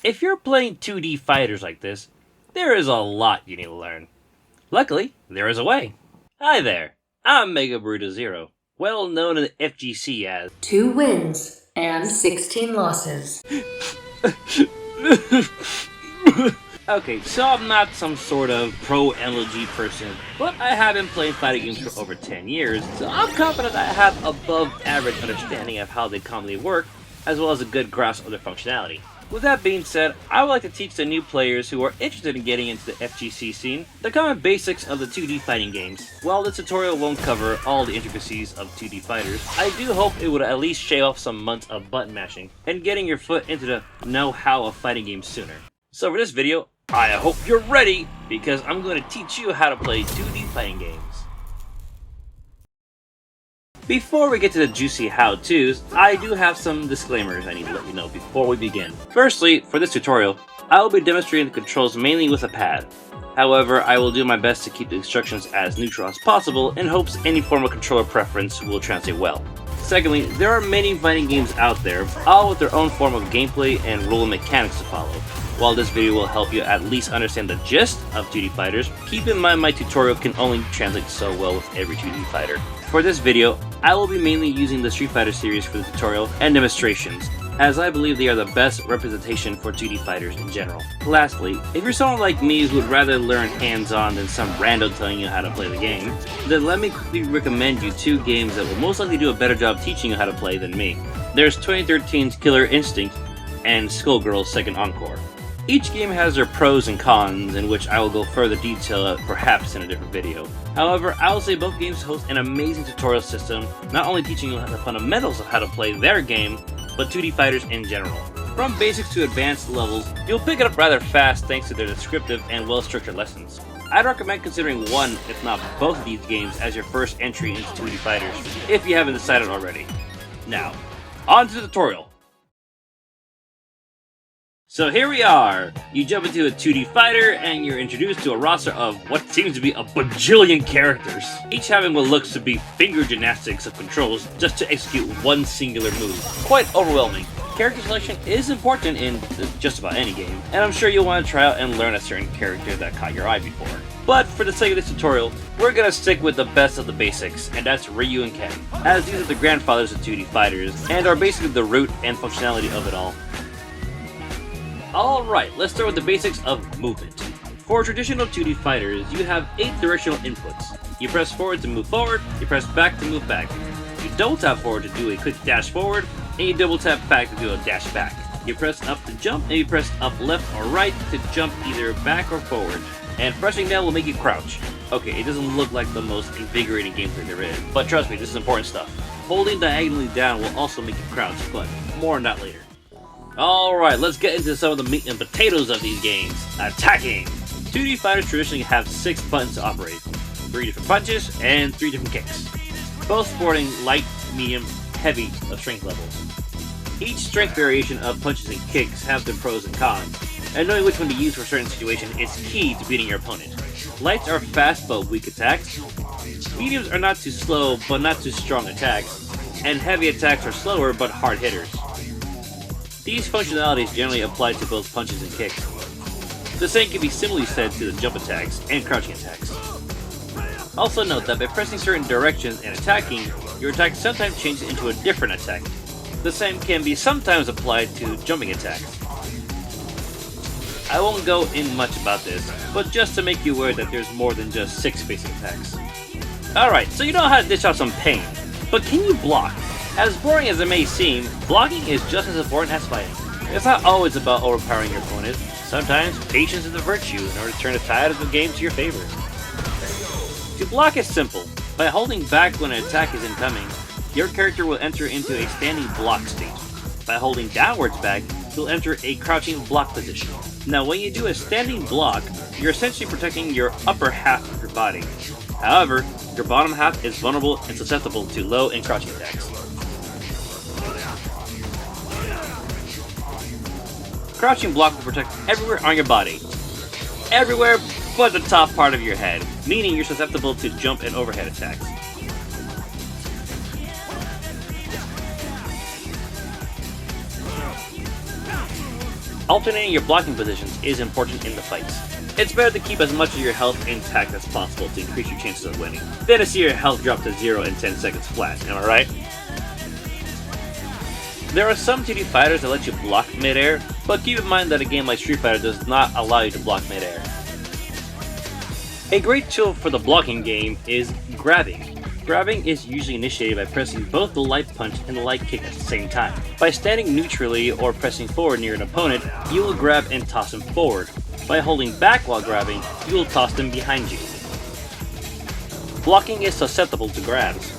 If you're playing 2D fighters like this, there is a lot you need to learn. Luckily, there is a way. Hi there, I'm megaburritozero, well known in the FGC as 2 wins and 16 losses. Okay, so I'm not some sort of pro MLG person, but I have been playing fighting games for over 10 years, so I'm confident I have above average understanding of how they commonly work, as well as a good grasp of their functionality. With that being said, I would like to teach the new players who are interested in getting into the FGC scene the common basics of the 2D fighting games. While this tutorial won't cover all the intricacies of 2D fighters, I do hope it would at least shave off some months of button mashing and getting your foot into the know-how of fighting games sooner. So for this video, I hope you're ready, because I'm going to teach you how to play 2D fighting games. Before we get to the juicy how-tos, I do have some disclaimers I need to let you know before we begin. Firstly, for this tutorial, I will be demonstrating the controls mainly with a pad. However, I will do my best to keep the instructions as neutral as possible in hopes any form of controller preference will translate well. Secondly, there are many fighting games out there, all with their own form of gameplay and rule and mechanics to follow. While this video will help you at least understand the gist of 2D fighters, keep in mind my tutorial can only translate so well with every 2D fighter. For this video, I will be mainly using the Street Fighter series for the tutorial and demonstrations, as I believe they are the best representation for 2D fighters in general. Lastly, if you're someone like me who would rather learn hands-on than some rando telling you how to play the game, then let me quickly recommend you 2 games that will most likely do a better job teaching you how to play than me. There's 2013's Killer Instinct and Skullgirl's Second Encore. Each game has their pros and cons, in which I will go further detail perhaps in a different video. However, I will say both games host an amazing tutorial system, not only teaching you the fundamentals of how to play their game, but 2D fighters in general. From basics to advanced levels, you'll pick it up rather fast thanks to their descriptive and well-structured lessons. I'd recommend considering one, if not both of these games as your first entry into 2D fighters, if you haven't decided already. Now, on to the tutorial! So here we are! You jump into a 2D fighter and you're introduced to a roster of what seems to be a bajillion characters, each having what looks to be finger gymnastics of controls just to execute one singular move. Quite overwhelming. Character selection is important in just about any game, and I'm sure you'll want to try out and learn a certain character that caught your eye before. But for the sake of this tutorial, we're gonna stick with the best of the basics, and that's Ryu and Ken, as these are the grandfathers of 2D fighters, and are basically the root and functionality of it all. Alright, let's start with the basics of movement. For traditional 2D fighters, you have 8 directional inputs. You press forward to move forward, you press back to move back. You double tap forward to do a quick dash forward, and you double tap back to do a dash back. You press up to jump, and you press up left or right to jump either back or forward. And pressing down will make you crouch. Okay, it doesn't look like the most invigorating gameplay there is, but trust me, this is important stuff. Holding diagonally down will also make you crouch, but more on that later. Alright, let's get into some of the meat and potatoes of these games. Attacking! 2D fighters traditionally have 6 buttons to operate, 3 different punches, and 3 different kicks, both sporting light, medium, heavy of strength levels. Each strength variation of punches and kicks have their pros and cons, and knowing which one to use for a certain situation is key to beating your opponent. Lights are fast but weak attacks, mediums are not too slow but not too strong attacks, and heavy attacks are slower but hard hitters. These functionalities generally apply to both punches and kicks. The same can be similarly said to the jump attacks and crouching attacks. Also note that by pressing certain directions and attacking, your attack sometimes changes into a different attack. The same can be sometimes applied to jumping attacks. I won't go in much about this, but just to make you aware that there's more than just 6 basic attacks. Alright, so you know how to dish out some pain, but can you block? As boring as it may seem, blocking is just as important as fighting. It's not always about overpowering your opponent. Sometimes patience is a virtue in order to turn the tide of the game to your favor. To block is simple. By holding back when an attack is incoming, your character will enter into a standing block state. By holding downwards back, you'll enter a crouching block position. Now when you do a standing block, you're essentially protecting your upper half of your body. However, your bottom half is vulnerable and susceptible to low and crouching attacks. Crouching block will protect everywhere on your body. Everywhere but the top part of your head, meaning you're susceptible to jump and overhead attacks. Alternating your blocking positions is important in the fights. It's better to keep as much of your health intact as possible to increase your chances of winning, than to see your health drop to 0 in 10 seconds flat, am I right? There are some 2D fighters that let you block mid-air, but keep in mind that a game like Street Fighter does not allow you to block mid-air. A great tool for the blocking game is grabbing. Grabbing is usually initiated by pressing both the light punch and the light kick at the same time. By standing neutrally or pressing forward near an opponent, you will grab and toss him forward. By holding back while grabbing, you will toss them behind you. Blocking is susceptible to grabs.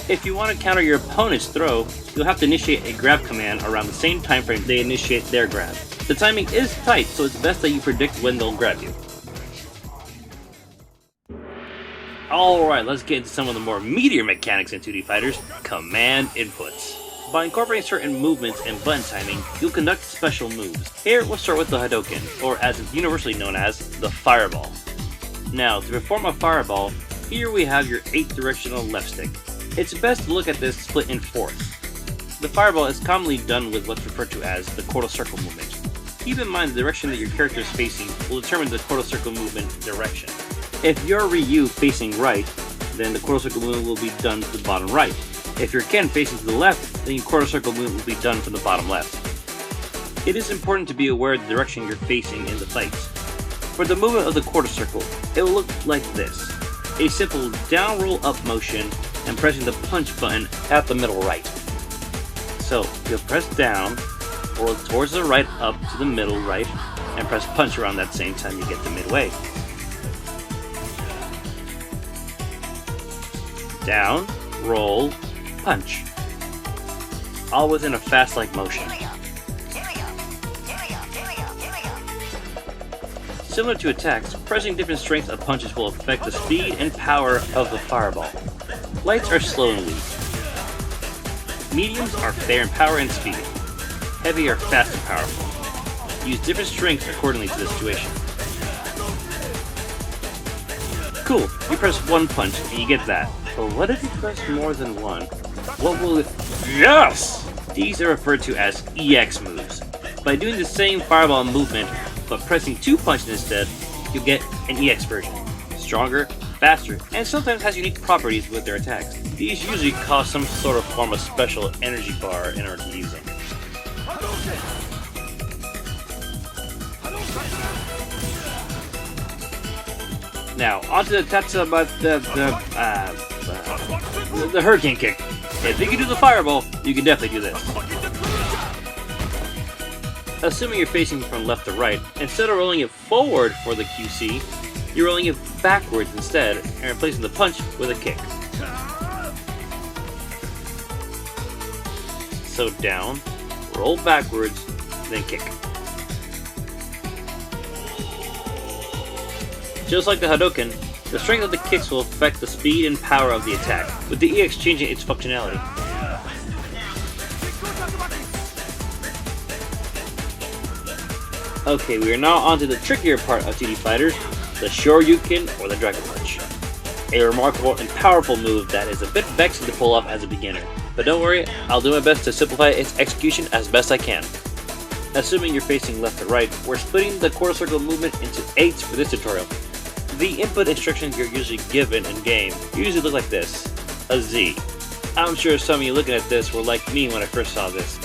If you want to counter your opponent's throw, you'll have to initiate a grab command around the same time frame they initiate their grab. The timing is tight, so it's best that you predict when they'll grab you. Alright, let's get into some of the more meatier mechanics in 2D fighters, command inputs. By incorporating certain movements and button timing, you'll conduct special moves. Here, we'll start with the Hadoken, or as it's universally known as, the Fireball. Now, to perform a Fireball, here we have your 8-directional left stick. It's best to look at this split in fourths. The Fireball is commonly done with what's referred to as the quarter circle movement. Keep in mind the direction that your character is facing will determine the quarter circle movement direction. If you're Ryu facing right, then the quarter circle movement will be done to the bottom right. If you're Ken facing to the left, then your quarter circle movement will be done from the bottom left. It is important to be aware of the direction you're facing in the fights. For the movement of the quarter circle, it will look like this. A simple down roll up motion and pressing the punch button at the middle right. So you'll press down, roll towards the right up to the middle right, and press punch around that same time you get to midway. Down, roll, punch. All within a fast-like motion. Similar to attacks, pressing different strengths of punches will affect the speed and power of the Fireball. Lights are slow and weak. Mediums are fair in power and speed. Heavy are fast and powerful. Use different strengths accordingly to the situation. Cool, you press one punch and you get that. But what if you press more than one? What will it... Yes! These are referred to as EX moves. By doing the same Fireball movement, but pressing 2 punches instead, you get an EX version. Stronger, faster, and sometimes has unique properties with their attacks. These usually cost some sort of form of special energy bar in order to use them. Now, onto the the Hurricane Kick. If you can do the Fireball, you can definitely do this. Assuming you're facing from left to right, instead of rolling it forward for the QC, you're rolling it backwards instead and replacing the punch with a kick. So down, roll backwards, then kick. Just like the Hadoken, the strength of the kicks will affect the speed and power of the attack, with the EX changing its functionality. Okay, we are now on to the trickier part of 2D fighters, the Shoryuken or the Dragon Punch. A remarkable and powerful move that is a bit vexing to pull off as a beginner, but don't worry, I'll do my best to simplify its execution as best I can. Assuming you're facing left to right, we're splitting the quarter circle movement into 8s for this tutorial. The input instructions you're usually given in game usually look like this, a Z. I'm sure some of you looking at this were like me when I first saw this.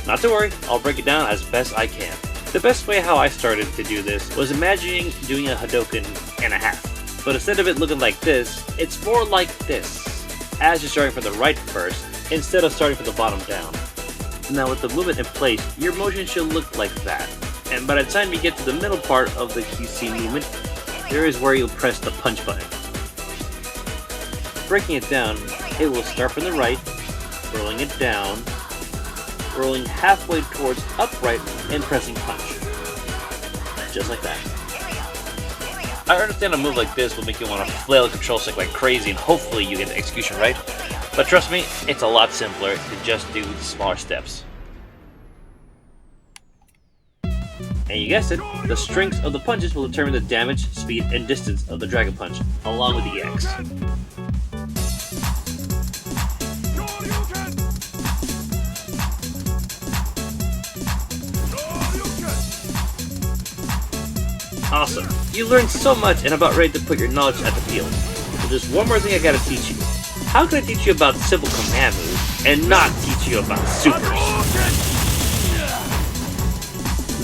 Not to worry, I'll break it down as best I can. The best way how I started to do this was imagining doing a Hadoken and a half. But instead of it looking like this, it's more like this, as you're starting from the right first, instead of starting from the bottom down. Now with the movement in place, your motion should look like that. And by the time you get to the middle part of the QC movement, there is where you'll press the punch button. Breaking it down, it will start from the right, rolling it down, rolling halfway towards upright, and pressing punch. Just like that. I understand a move like this will make you want to flail the control stick like crazy and hopefully you get the execution right, but trust me, it's a lot simpler to just do the smaller steps. And you guessed it, the strength of the punches will determine the damage, speed, and distance of the Dragon Punch, along with the EX. awesome. You learned so much and about ready to put your knowledge at the field. So there's one more thing I gotta teach you. How can I teach you about simple command moves and not teach you about supers?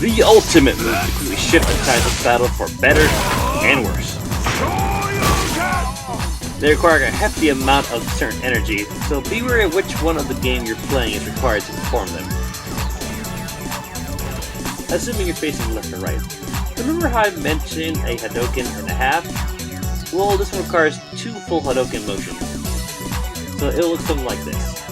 The ultimate move to quickly shift the tides of battle for better and worse. They require a hefty amount of certain energy, so be wary of which one of the game you're playing is required to perform them. Assuming you're facing left or right. Remember how I mentioned a Hadoken and a half? Well, this one requires 2 full Hadoken motions. So it will look something like this.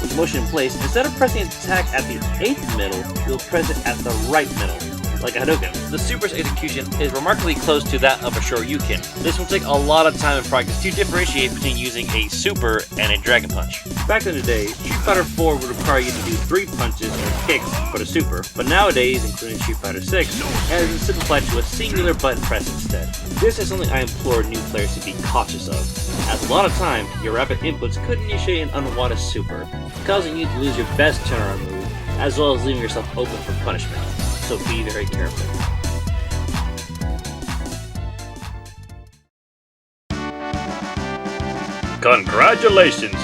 With motion in place, instead of pressing an attack at the 8th middle, you'll press it at the right middle, like a Hadoken. The super's execution is remarkably close to that of a Shoryuken. This will take a lot of time and practice to differentiate between using a super and a Dragon Punch. Back in the day, Street Fighter 4 would require you to do 3 punches or kicks for the super, but nowadays, including Street Fighter 6, it has been simplified to a singular button press instead. This is something I implore new players to be cautious of, as a lot of time, your rapid inputs could initiate an unwanted super, causing you to lose your best turnaround move, as well as leaving yourself open for punishment. So be very careful. Congratulations!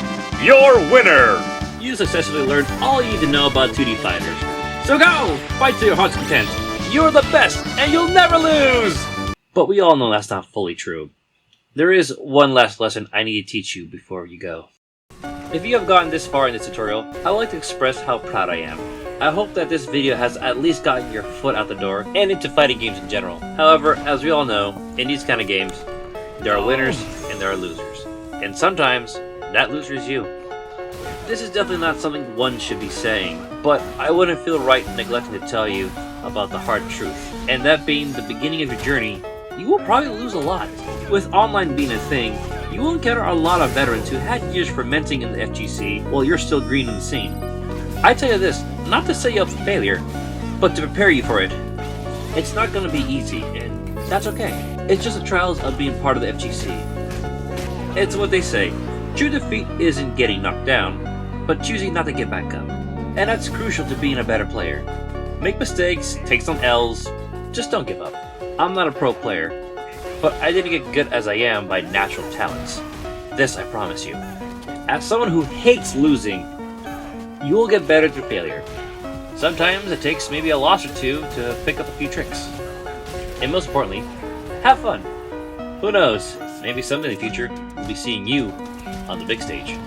You're winner! You successfully learned all you need to know about 2D fighters. So go! Fight to your heart's content! You're the best, and you'll never lose! But we all know that's not fully true. There is one last lesson I need to teach you before you go. If you have gotten this far in this tutorial, I would like to express how proud I am. I hope that this video has at least gotten your foot out the door and into fighting games in general. However, as we all know, in these kind of games, there are winners and there are losers. And sometimes, that loser is you. This is definitely not something one should be saying, but I wouldn't feel right neglecting to tell you about the hard truth. And that being the beginning of your journey, you will probably lose a lot. With online being a thing, you will encounter a lot of veterans who had years fermenting in the FGC while you're still green in the scene. I tell you this, not to set you up for failure, but to prepare you for it. It's not going to be easy, and that's okay. It's just the trials of being part of the FGC. It's what they say, true defeat isn't getting knocked down, but choosing not to get back up. And that's crucial to being a better player. Make mistakes, take some L's, just don't give up. I'm not a pro player, but I didn't get good as I am by natural talents. This I promise you. As someone who hates losing, you will get better through failure. Sometimes it takes maybe a loss or two to pick up a few tricks. And most importantly, have fun. Who knows, maybe someday in the future, we'll be seeing you on the big stage.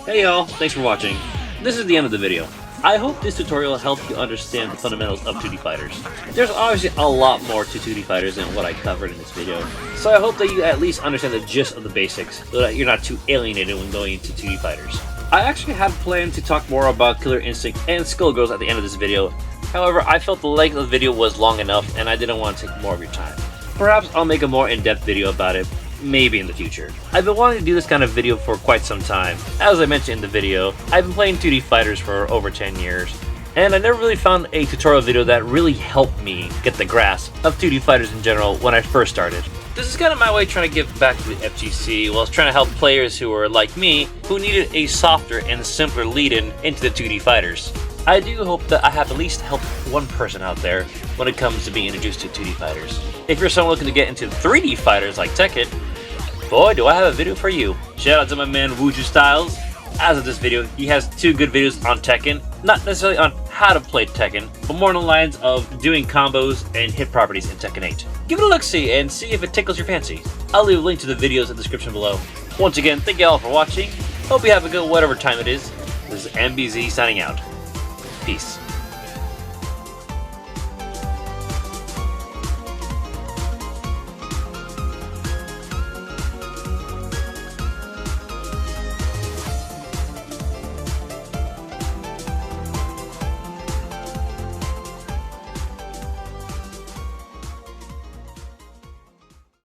Hey y'all, thanks for watching. This is the end of the video. I hope this tutorial helped you understand the fundamentals of 2D fighters. There's obviously a lot more to 2D fighters than what I covered in this video, so I hope that you at least understand the gist of the basics, so that you're not too alienated when going into 2D fighters. I actually had planned to talk more about Killer Instinct and Skullgirls at the end of this video, however I felt the length of the video was long enough and I didn't want to take more of your time. Perhaps I'll make a more in-depth video about it, maybe in the future. I've been wanting to do this kind of video for quite some time. As I mentioned in the video, I've been playing 2D fighters for over 10 years, and I never really found a tutorial video that really helped me get the grasp of 2D fighters in general when I first started. This is kind of my way trying to give back to the FGC while trying to help players who are like me, who needed a softer and simpler lead-in into the 2D fighters. I do hope that I have at least helped one person out there when it comes to being introduced to 2D fighters. If you're someone looking to get into 3D fighters like Tekken, boy, do I have a video for you. Shout out to my man WujuStyles. As of this video, he has 2 good videos on Tekken. Not necessarily on how to play Tekken, but more on the lines of doing combos and hit properties in Tekken 8. Give it a look-see and see if it tickles your fancy. I'll leave a link to the videos in the description below. Once again, thank you all for watching. Hope you have a good whatever time it is. This is MBZ signing out. Peace.